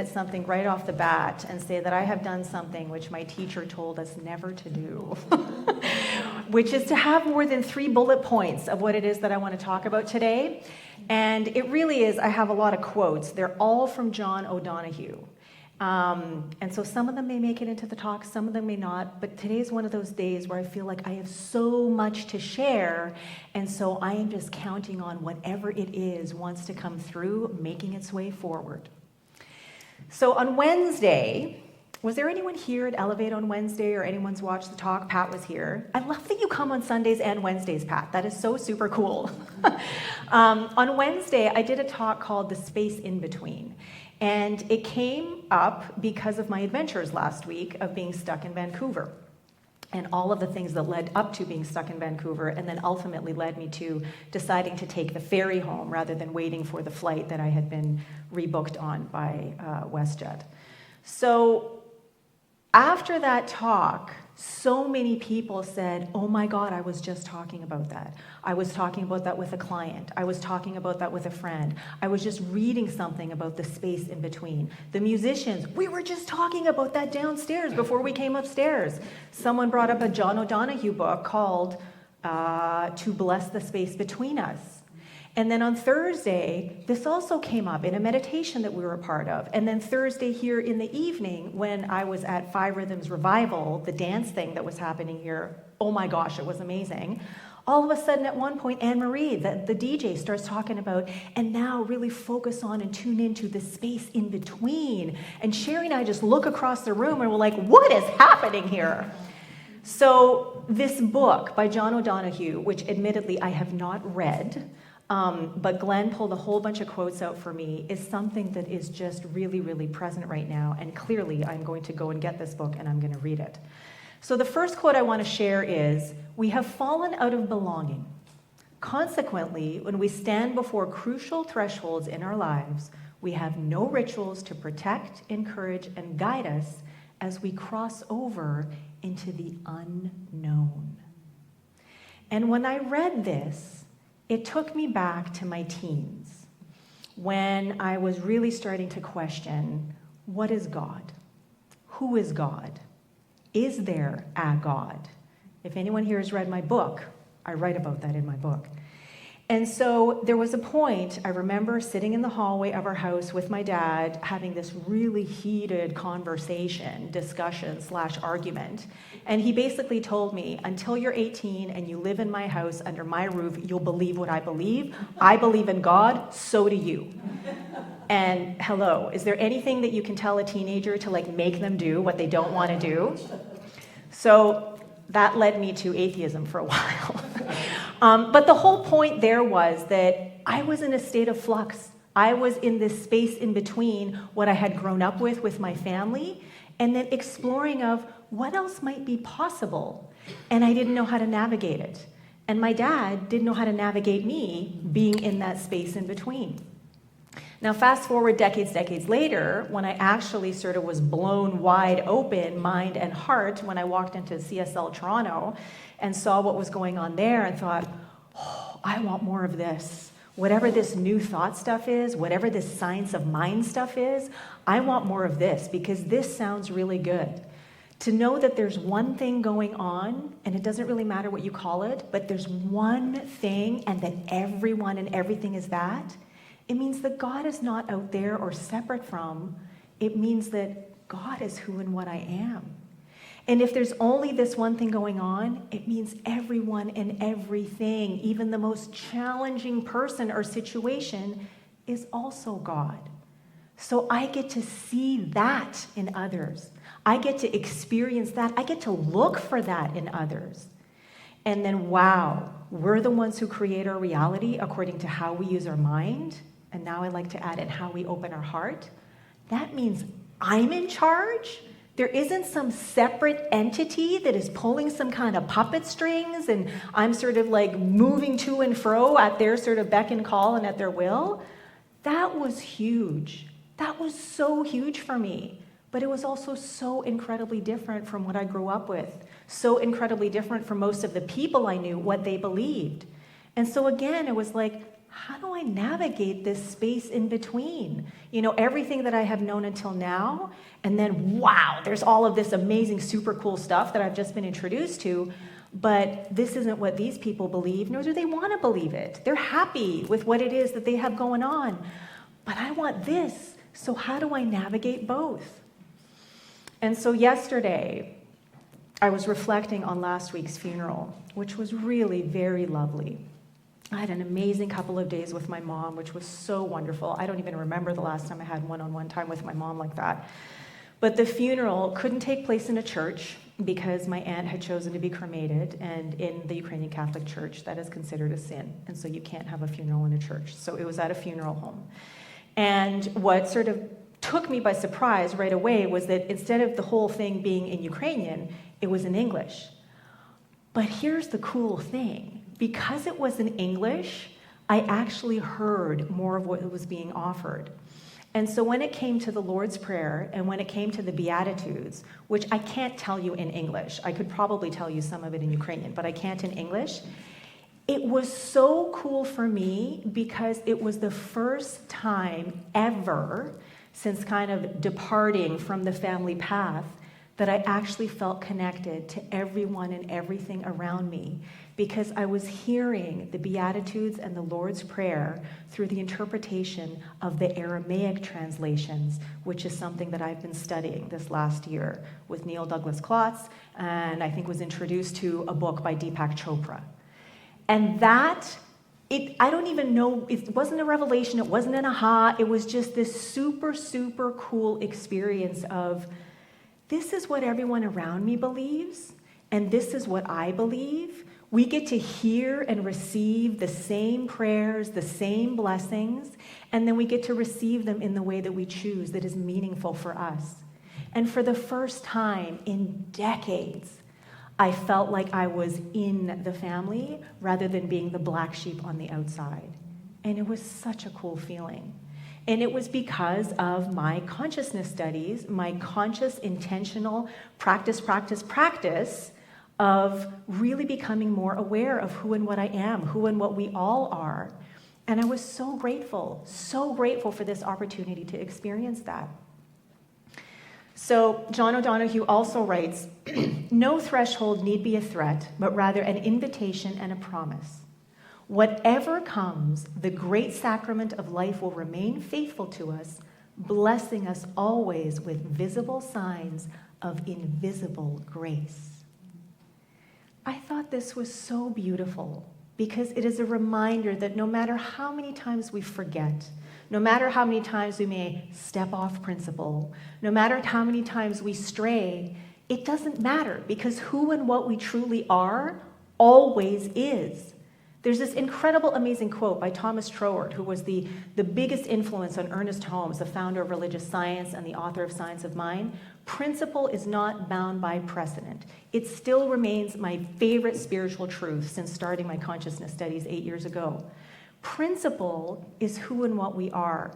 admit something right off the bat and say that I have done something which my teacher told us never to do, which is to have more than 3 bullet points of what it is that I want to talk about today. And it really is, I have a lot of quotes. They're all from John O'Donohue. And so some of them may make it into the talk, some of them may not, but today's one of those days where I feel like I have so much to share, and so I am just counting on whatever it is wants to come through, making its way forward. So on Wednesday, was there anyone here at Elevate on Wednesday, or anyone's watched the talk? Pat was here. I love that you come on Sundays and Wednesdays, Pat. That is so super cool. On Wednesday, I did a talk called The Space in Between. And it came up because of my adventures last week of being stuck in Vancouver and all of the things that led up to being stuck in Vancouver, and then ultimately led me to deciding to take the ferry home rather than waiting for the flight that I had been rebooked on by WestJet. So after that talk, so many people said, oh my God, I was just talking about that. I was talking about that with a client. I was talking about that with a friend. I was just reading something about the space in between. The musicians, we were just talking about that downstairs before we came upstairs. Someone brought up a John O'Donohue book called To Bless the Space Between Us. And then on Thursday, this also came up in a meditation that we were a part of. And then Thursday here in the evening, when I was at 5 Rhythms Revival, the dance thing that was happening here, oh my gosh, it was amazing. All of a sudden at one point, Anne-Marie, the DJ, starts talking about, and now really focus on and tune into the space in between. And Sherry and I just look across the room and we're like, what is happening here? So this book by John O'Donohue, which admittedly I have not read, but Glenn pulled a whole bunch of quotes out for me, is something that is just really, really present right now. And clearly, I'm going to go and get this book and I'm going to read it. So the first quote I want to share is, we have fallen out of belonging. Consequently, when we stand before crucial thresholds in our lives, we have no rituals to protect, encourage, and guide us as we cross over into the unknown. And when I read this, it took me back to my teens, when I was really starting to question, what is God? Who is God? Is there a God? If anyone here has read my book, I write about that in my book. And so there was a point, I remember sitting in the hallway of our house with my dad, having this really heated conversation, discussion / argument. And he basically told me, until you're 18 and you live in my house under my roof, you'll believe what I believe. I believe in God, so do you. And hello, is there anything that you can tell a teenager to make them do what they don't want to do? So that led me to atheism for a while. But the whole point there was that I was in a state of flux. I was in this space in between what I had grown up with my family, and then exploring of what else might be possible. And I didn't know how to navigate it. And my dad didn't know how to navigate me being in that space in between. Now, fast forward decades later, when I actually sort of was blown wide open, mind and heart, when I walked into CSL Toronto and saw what was going on there and thought, oh, I want more of this. Whatever this new thought stuff is, whatever this science of mind stuff is, I want more of this because this sounds really good. To know that there's one thing going on, and it doesn't really matter what you call it, but there's one thing and that everyone and everything is that, it means that God is not out there or separate from. It means that God is who and what I am. And if there's only this one thing going on, it means everyone and everything, even the most challenging person or situation, is also God. So I get to see that in others. I get to experience that. I get to look for that in others. And then, wow, we're the ones who create our reality according to how we use our mind. And now I like to add in how we open our heart. That means I'm in charge. There isn't some separate entity that is pulling some kind of puppet strings and I'm sort of moving to and fro at their sort of beck and call and at their will. That was huge. That was so huge for me. But it was also so incredibly different from what I grew up with. So incredibly different from most of the people I knew, what they believed. And so again, it was how do I navigate this space in between? Everything that I have known until now, and then wow, there's all of this amazing, super cool stuff that I've just been introduced to, but this isn't what these people believe, nor do they want to believe it. They're happy with what it is that they have going on, but I want this, so how do I navigate both? And so yesterday, I was reflecting on last week's funeral, which was really very lovely. I had an amazing couple of days with my mom, which was so wonderful. I don't even remember the last time I had one-on-one time with my mom like that. But the funeral couldn't take place in a church because my aunt had chosen to be cremated, and in the Ukrainian Catholic Church, that is considered a sin. And so you can't have a funeral in a church. So it was at a funeral home. And what sort of took me by surprise right away was that instead of the whole thing being in Ukrainian, it was in English. But here's the cool thing. Because it was in English, I actually heard more of what was being offered. And so when it came to the Lord's Prayer and when it came to the Beatitudes, which I can't tell you in English, I could probably tell you some of it in Ukrainian, but I can't in English, it was so cool for me because it was the first time ever since kind of departing from the family path that I actually felt connected to everyone and everything around me, because I was hearing the Beatitudes and the Lord's Prayer through the interpretation of the Aramaic translations, which is something that I've been studying this last year with Neil Douglas Klotz, and I think was introduced to a book by Deepak Chopra. And I don't even know, it wasn't a revelation, it wasn't an aha, it was just this super, super cool experience of, this is what everyone around me believes, and this is what I believe. We get to hear and receive the same prayers, the same blessings, and then we get to receive them in the way that we choose that is meaningful for us. And for the first time in decades, I felt like I was in the family rather than being the black sheep on the outside. And it was such a cool feeling. And it was because of my consciousness studies, my conscious, intentional practice of really becoming more aware of who and what I am, who and what we all are. And I was so grateful for this opportunity to experience that. So John O'Donohue also writes, no threshold need be a threat, but rather an invitation and a promise. Whatever comes, the great sacrament of life will remain faithful to us, blessing us always with visible signs of invisible grace. I thought this was so beautiful because it is a reminder that no matter how many times we forget, no matter how many times we may step off principle, no matter how many times we stray, it doesn't matter because who and what we truly are always is. There's this incredible, amazing quote by Thomas Troward, who was the biggest influence on Ernest Holmes, the founder of religious science and the author of Science of Mind. Principle is not bound by precedent. It still remains my favorite spiritual truth since starting my consciousness studies 8 years ago. Principle is who and what we are.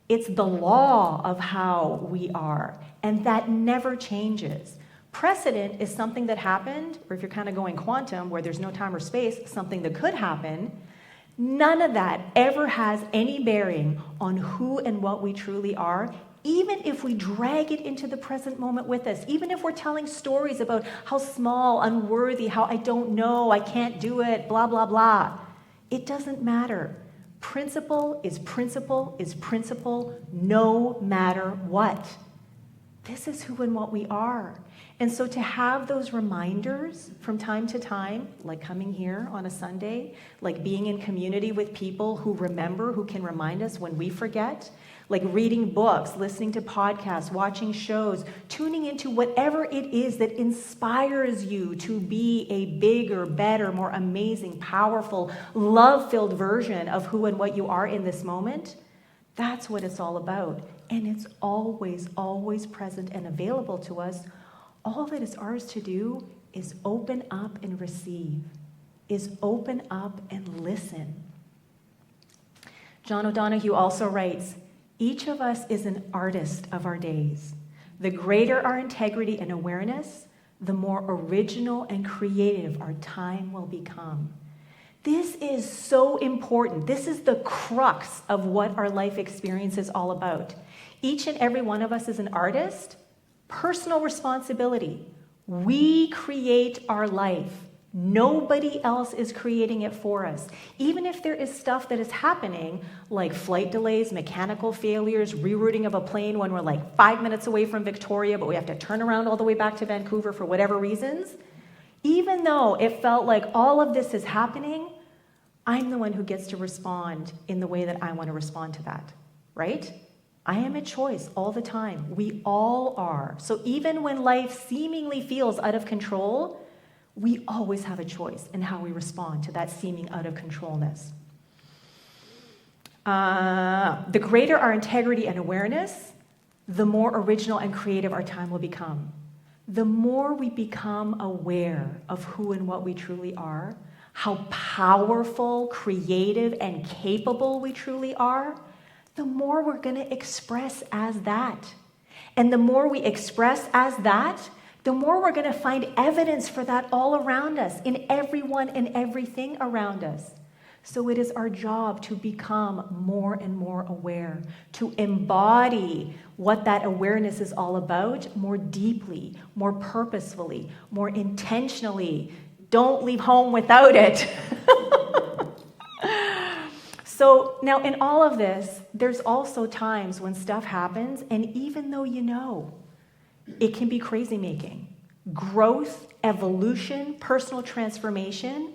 It's the law of how we are, and that never changes. Precedent is something that happened, or if you're kind of going quantum, where there's no time or space, something that could happen. None of that ever has any bearing on who and what we truly are, even if we drag it into the present moment with us, even if we're telling stories about how small, unworthy, how I don't know, I can't do it, blah, blah, blah. It doesn't matter. Principle is principle is principle, no matter what. This is who and what we are. And so to have those reminders from time to time, like coming here on a Sunday, like being in community with people who remember, who can remind us when we forget, like reading books, listening to podcasts, watching shows, tuning into whatever it is that inspires you to be a bigger, better, more amazing, powerful, love-filled version of who and what you are in this moment. That's what it's all about. And it's always, always present and available to us. All that is ours to do is open up and receive, is open up and listen. John O'Donohue also writes, each of us is an artist of our days. The greater our integrity and awareness, the more original and creative our time will become. This is so important. This is the crux of what our life experience is all about. Each and every one of us is an artist. Personal responsibility. We create our life. Nobody else is creating it for us. Even if there is stuff that is happening, like flight delays, mechanical failures, rerouting of a plane when we're like 5 minutes away from Victoria, but we have to turn around all the way back to Vancouver for whatever reasons, even though it felt like all of this is happening, I'm the one who gets to respond in the way that I want to respond to that, right? I am a choice all the time. We all are. So even when life seemingly feels out of control, we always have a choice in how we respond to that seeming out of controlness. The greater our integrity and awareness, the more original and creative our time will become. The more we become aware of who and what we truly are, how powerful, creative, and capable we truly are, the more we're going to express as that. And the more we express as that, the more we're going to find evidence for that all around us, in everyone and everything around us. So it is our job to become more and more aware, to embody what that awareness is all about more deeply, more purposefully, more intentionally. Don't leave home without it. So now in all of this, there's also times when stuff happens, and even though you know, it can be crazy making. Growth, evolution, personal transformation.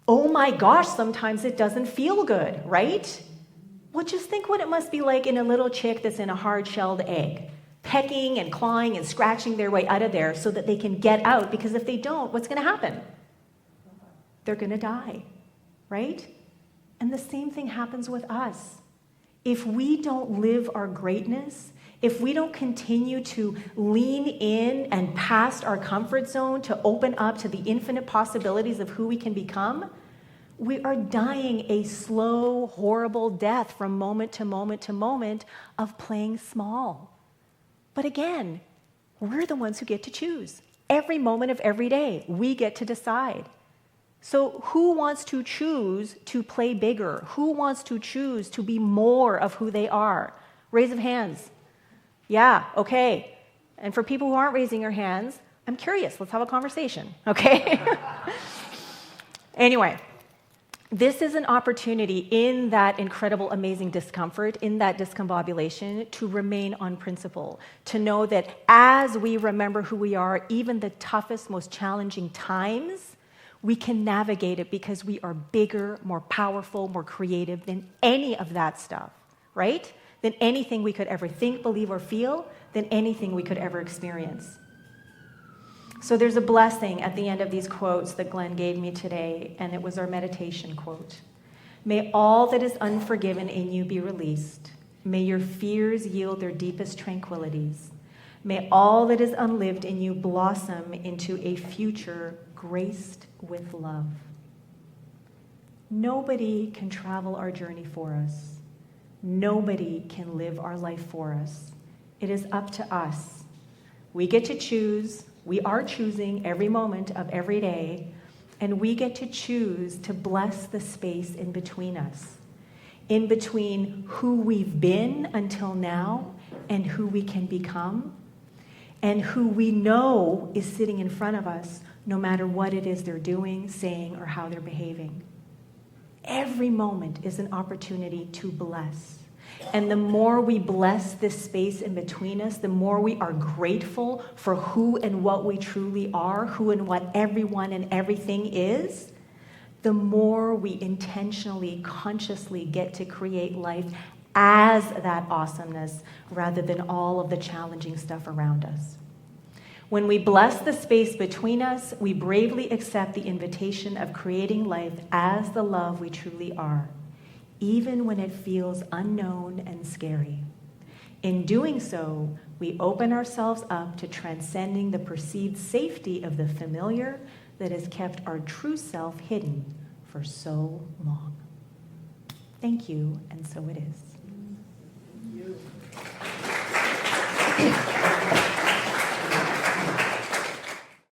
Oh my gosh, sometimes it doesn't feel good, right? Well, just think what it must be like in a little chick that's in a hard-shelled egg, pecking and clawing and scratching their way out of there so that they can get out, because if they don't, what's going to happen? They're going to die, right? And the same thing happens with us. If we don't live our greatness, if we don't continue to lean in and past our comfort zone to open up to the infinite possibilities of who we can become, we are dying a slow, horrible death from moment to moment to moment of playing small. But again, we're the ones who get to choose. Every moment of every day, we get to decide. So who wants to choose to play bigger? Who wants to choose to be more of who they are? Raise of hands. Yeah, okay. And for people who aren't raising your hands, I'm curious. Let's have a conversation, okay? Anyway, this is an opportunity in that incredible, amazing discomfort, in that discombobulation, to remain on principle, to know that as we remember who we are, even the toughest, most challenging times, we can navigate it because we are bigger, more powerful, more creative than any of that stuff, right? Than anything we could ever think, believe, or feel, than anything we could ever experience. So there's a blessing at the end of these quotes that Glenn gave me today, and it was our meditation quote. May all that is unforgiven in you be released. May your fears yield their deepest tranquilities. May all that is unlived in you blossom into a future graced with love. Nobody can travel our journey for us. Nobody can live our life for us. It is up to us. We get to choose. We are choosing every moment of every day, and we get to choose to bless the space in between us, in between who we've been until now and who we can become, and who we know is sitting in front of us, no matter what it is they're doing, saying, or how they're behaving. Every moment is an opportunity to bless. And the more we bless this space in between us, the more we are grateful for who and what we truly are, who and what everyone and everything is, the more we intentionally, consciously get to create life as that awesomeness rather than all of the challenging stuff around us. When we bless the space between us, we bravely accept the invitation of creating life as the love we truly are, even when it feels unknown and scary. In doing so, we open ourselves up to transcending the perceived safety of the familiar that has kept our true self hidden for so long. Thank you, and so it is. Thank you.